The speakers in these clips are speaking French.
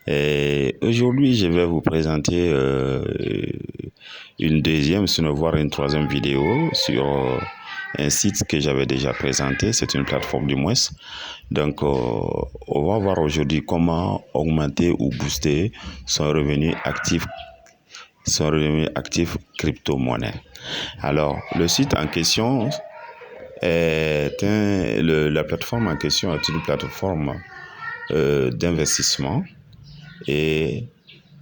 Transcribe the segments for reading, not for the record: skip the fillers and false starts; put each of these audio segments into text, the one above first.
Et aujourd'hui, je vais vous présenter une deuxième, sinon voire une troisième vidéo sur un site que j'avais déjà présenté. C'est une plateforme du moins. Donc, on va voir aujourd'hui comment augmenter ou booster son revenu actif crypto-monnaie. Alors, le site en question la plateforme en question est une plateforme d'investissement. Et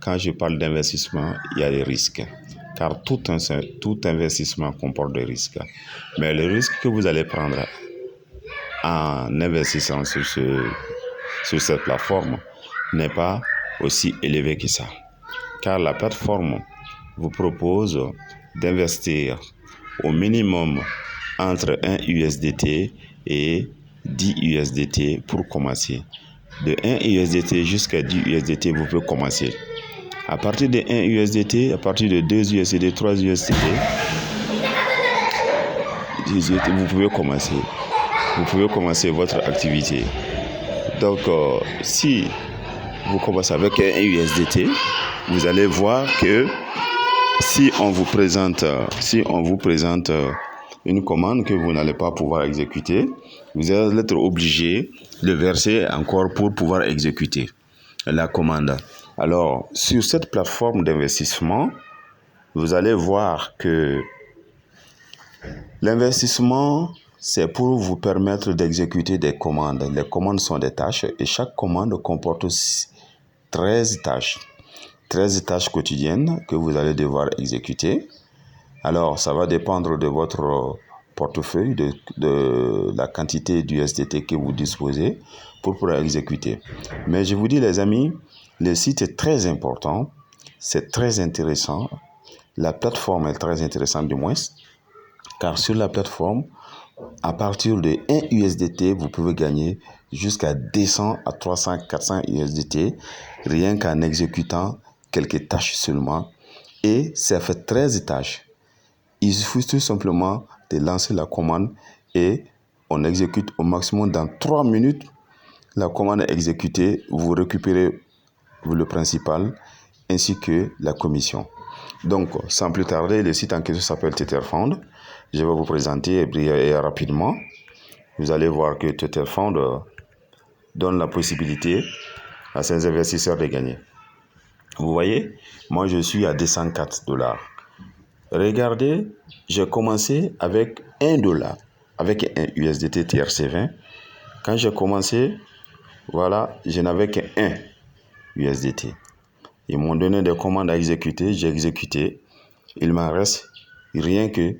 quand je parle d'investissement, il y a des risques. Car tout investissement comporte des risques. Mais le risque que vous allez prendre en investissant sur cette plateforme n'est pas aussi élevé que ça. Car la plateforme vous propose d'investir au minimum entre 1 USDT et 10 USDT pour commencer. De 1 USDT jusqu'à 10 USDT, vous pouvez commencer. À partir de 1 USDT, à partir de 2 USDT, 3 USDT, vous pouvez commencer. Vous pouvez commencer votre activité. Donc, si vous commencez avec 1 USDT, vous allez voir que si on vous présente une commande que vous n'allez pas pouvoir exécuter, vous allez être obligé de verser encore pour pouvoir exécuter la commande. Alors, sur cette plateforme d'investissement, vous allez voir que l'investissement, c'est pour vous permettre d'exécuter des commandes. Les commandes sont des tâches et chaque commande comporte 13 tâches. 13 tâches quotidiennes que vous allez devoir exécuter. Alors, ça va dépendre de votre portefeuille, de la quantité d'USDT que vous disposez pour pouvoir exécuter. Mais je vous dis, les amis, le site est très important, c'est très intéressant. La plateforme est très intéressante du moins, car sur la plateforme, à partir de 1 USDT, vous pouvez gagner jusqu'à 200 à 300, 400 USDT, rien qu'en exécutant quelques tâches seulement. Et ça fait 13 tâches. Il suffit tout simplement de lancer la commande et on exécute au maximum dans 3 minutes. La commande est exécutée, vous récupérez le principal ainsi que la commission. Donc, sans plus tarder, le site en question s'appelle TetherFund. Je vais vous présenter et rapidement. Vous allez voir que TetherFund donne la possibilité à ses investisseurs de gagner. Vous voyez, moi je suis à $204. Regardez, j'ai commencé avec $1, avec un USDT TRC20. Quand j'ai commencé, voilà, je n'avais que 1 USDT. Ils m'ont donné des commandes à exécuter, j'ai exécuté. Il m'en reste rien que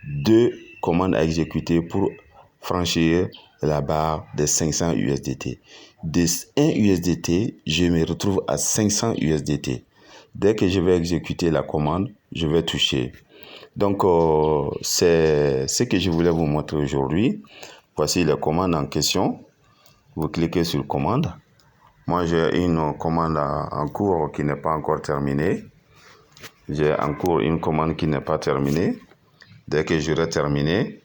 2 commandes à exécuter pour franchir la barre des 500 USDT. De 1 USDT, je me retrouve à 500 USDT. Dès que je vais exécuter la commande, je vais toucher. Donc, c'est ce que je voulais vous montrer aujourd'hui. Voici la commande en question. Vous cliquez sur commande. Moi, j'ai une commande en cours qui n'est pas encore terminée. J'ai en cours une commande qui n'est pas terminée. Dès que j'aurai terminé,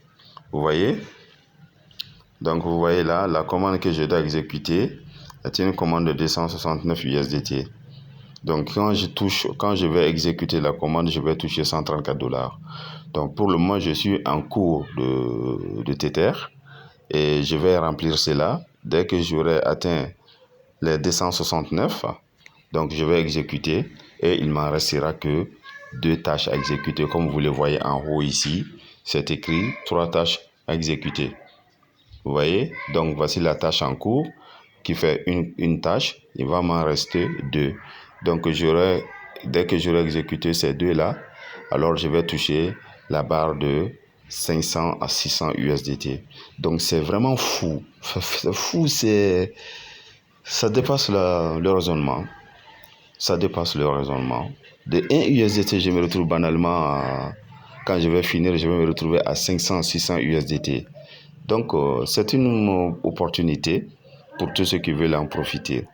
vous voyez. Donc, vous voyez là, la commande que je dois exécuter est une commande de 269 USDT. Donc, quand je vais exécuter la commande, je vais toucher $134. Donc, pour le moment, je suis en cours de Tether et je vais remplir cela. Dès que j'aurai atteint les 269, donc je vais exécuter et il m'en restera que 2 tâches à exécuter. Comme vous le voyez en haut ici, c'est écrit 3 tâches à exécuter. Vous voyez, donc voici la tâche en cours qui fait une tâche. Il va m'en rester 2. Donc dès que j'aurai exécuté ces 2 là, alors je vais toucher la barre de 500 à 600 USDT. Donc c'est vraiment fou. C'est fou, ça dépasse le raisonnement. Ça dépasse le raisonnement. De 1 USDT, je me retrouve banalement quand je vais finir, je vais me retrouver à 500, 600 USDT. Donc, c'est une opportunité pour tous ceux qui veulent en profiter.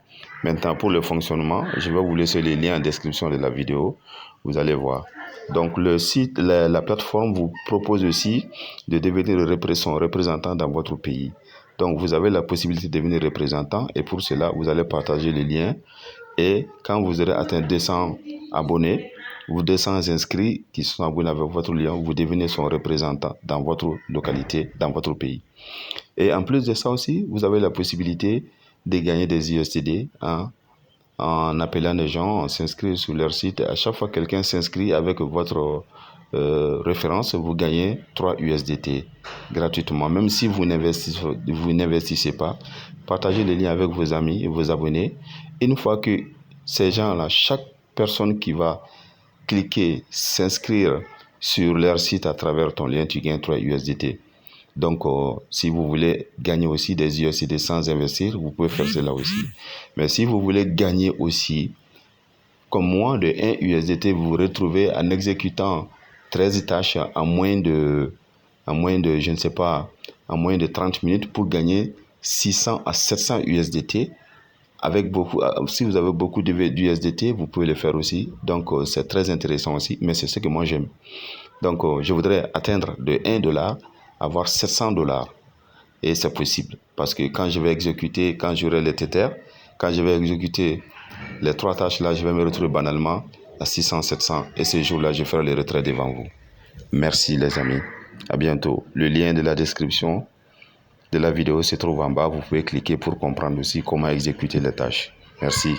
Maintenant, pour le fonctionnement, je vais vous laisser les liens en description de la vidéo. Vous allez voir. Donc, le site, la plateforme vous propose aussi de devenir représentant dans votre pays. Donc, vous avez la possibilité de devenir représentant et pour cela, vous allez partager les liens Et quand vous aurez atteint 200 abonnés, ou 200 inscrits qui sont abonnés avec votre lion, vous devenez son représentant dans votre localité, dans votre pays. Et en plus de ça aussi, vous avez la possibilité de gagner des USDT en appelant les gens, s'inscrire sur leur site. À chaque fois que quelqu'un s'inscrit avec votre référence, vous gagnez 3 USDT gratuitement. Même si vous n'investissez pas, partagez les liens avec vos amis et vos abonnés. Une fois que ces gens-là, chaque personne qui va cliquer, s'inscrire sur leur site à travers ton lien, tu gagnes 3 USDT. Donc, si vous voulez gagner aussi des USDT sans investir, vous pouvez faire cela aussi. Mais si vous voulez gagner aussi, comme moi, de 1 USDT, vous vous retrouvez en exécutant 13 tâches en moins de, je ne sais pas, en moins de 30 minutes pour gagner 600 à 700 USDT. Avec beaucoup, si vous avez beaucoup d'USDT, vous pouvez le faire aussi. Donc, c'est très intéressant aussi, mais c'est ce que moi j'aime. Donc, je voudrais atteindre de $1, avoir $700. Et c'est possible. Parce que quand je vais exécuter, quand j'aurai les Tether, quand je vais exécuter les 3 tâches là, je vais me retrouver banalement à 600, 700. Et ce jour-là, je ferai le retrait devant vous. Merci les amis. À bientôt. Le lien de la description de la vidéo se trouve en bas. Vous pouvez cliquer pour comprendre aussi comment exécuter les tâches. Merci.